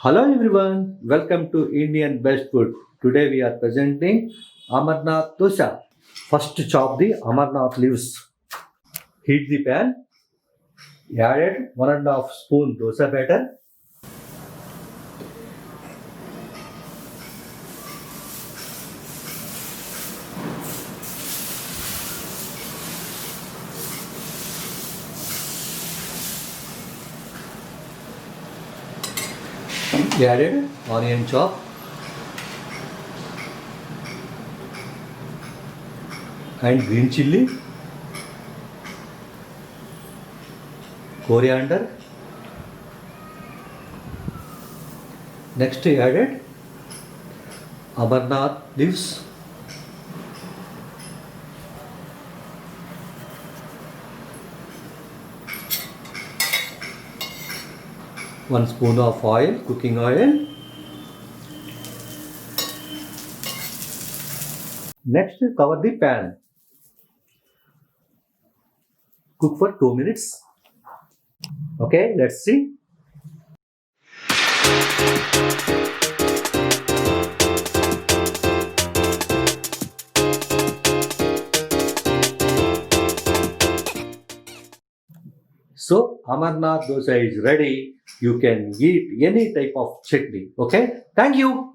Hello everyone, welcome to Indian Best Food. Today we are presenting Amarnath dosa. First chop the Amarnath leaves. Heat the pan. Added 1.5 spoon dosa batter. Added onion chop. And green chilli. Coriander. Next added Amarnath leaves. One spoon of oil, cooking oil. Next, cover the pan. Cook for 2 minutes. Okay, let's see. So, Amarnath dosa is ready. You can eat any type of chutney. Okay, thank you.